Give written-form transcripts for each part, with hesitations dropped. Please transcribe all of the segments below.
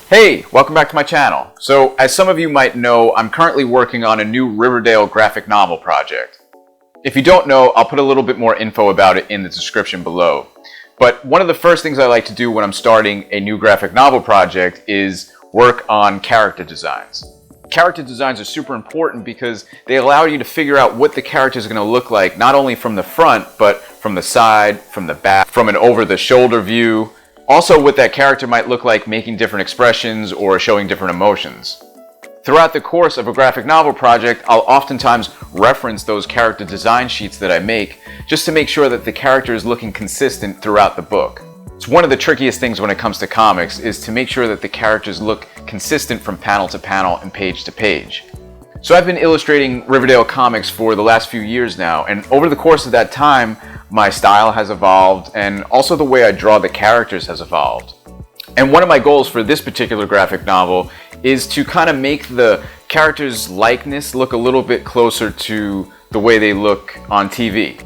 Hey, welcome back to my channel. So, as some of you might know, I'm currently working on a new Riverdale graphic novel project. If you don't know, I'll put a little bit more info about it in the description below. But one of the first things I like to do when I'm starting a new graphic novel project is work on character designs. Character designs are super important because they allow you to figure out what the character is going to look like, not only from the front, but from the side, from the back, from an over-the-shoulder view. Also, what that character might look like making different expressions or showing different emotions. Throughout the course of a graphic novel project, I'll oftentimes reference those character design sheets that I make just to make sure that the character is looking consistent throughout the book. It's one of the trickiest things when it comes to comics is to make sure that the characters look consistent from panel to panel and page to page. So I've been illustrating Riverdale comics for the last few years now, and over the course of that time, my style has evolved and also the way I draw the characters has evolved. And one of my goals for this particular graphic novel is to kind of make the characters' likeness look a little bit closer to the way they look on TV.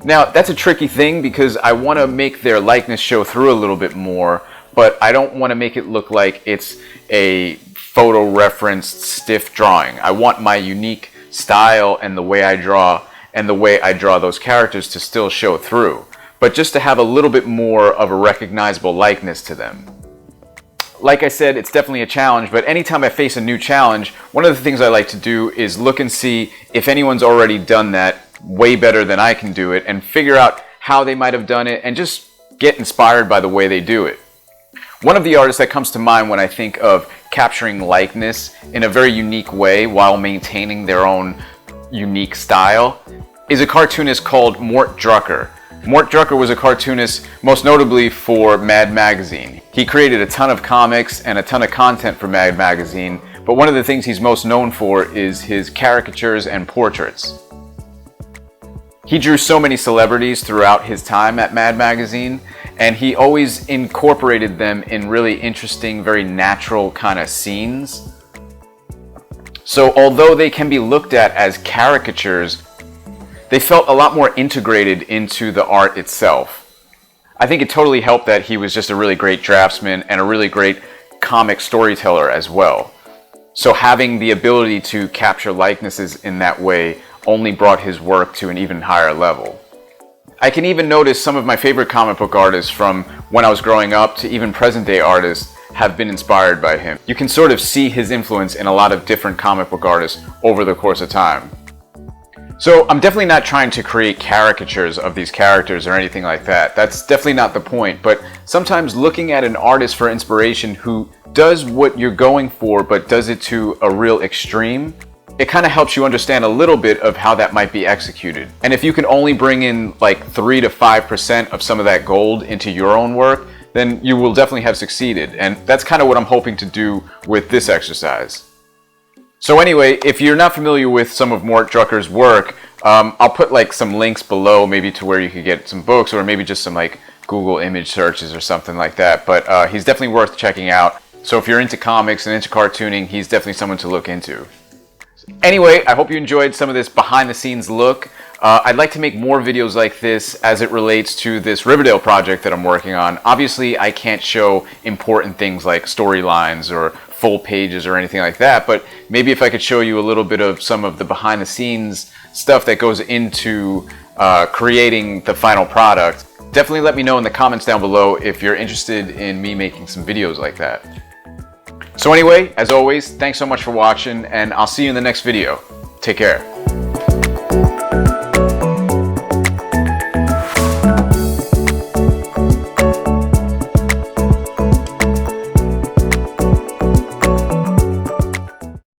Now, that's a tricky thing because I want to make their likeness show through a little bit more, but I don't want to make it look like it's a photo-referenced stiff drawing. I want my unique style and the way I draw those characters to still show through, but just to have a little bit more of a recognizable likeness to them. Like I said, it's definitely a challenge, but anytime I face a new challenge, one of the things I like to do is look and see if anyone's already done that way better than I can do it and figure out how they might have done it and just get inspired by the way they do it. One of the artists that comes to mind when I think of capturing likeness in a very unique way while maintaining their own unique style is a cartoonist called Mort Drucker. Mort Drucker was a cartoonist most notably for Mad Magazine. He created a ton of comics and a ton of content for Mad Magazine, but one of the things he's most known for is his caricatures and portraits. He drew so many celebrities throughout his time at Mad Magazine, and he always incorporated them in really interesting, very natural kind of scenes. So although they can be looked at as caricatures, they felt a lot more integrated into the art itself. I think it totally helped that he was just a really great draftsman and a really great comic storyteller as well. So having the ability to capture likenesses in that way only brought his work to an even higher level. I can even notice some of my favorite comic book artists from when I was growing up to even present day artists have been inspired by him. You can sort of see his influence in a lot of different comic book artists over the course of time. So I'm definitely not trying to create caricatures of these characters or anything like that. That's definitely not the point, but sometimes looking at an artist for inspiration who does what you're going for but does it to a real extreme, it kind of helps you understand a little bit of how that might be executed. And if you can only bring in like 3 to 5% of some of that gold into your own work, then you will definitely have succeeded. And that's kind of what I'm hoping to do with this exercise. So anyway, if you're not familiar with some of Mort Drucker's work, I'll put like some links below maybe to where you could get some books or maybe just some like Google image searches or something like that. But he's definitely worth checking out. So if you're into comics and into cartooning, he's definitely someone to look into. Anyway, I hope you enjoyed some of this behind the scenes look. I'd like to make more videos like this as it relates to this Riverdale project that I'm working on. Obviously, I can't show important things like storylines or full pages or anything like that, but maybe if I could show you a little bit of some of the behind the scenes stuff that goes into creating the final product, definitely let me know in the comments down below if you're interested in me making some videos like that. So anyway, as always, thanks so much for watching, and I'll see you in the next video. Take care.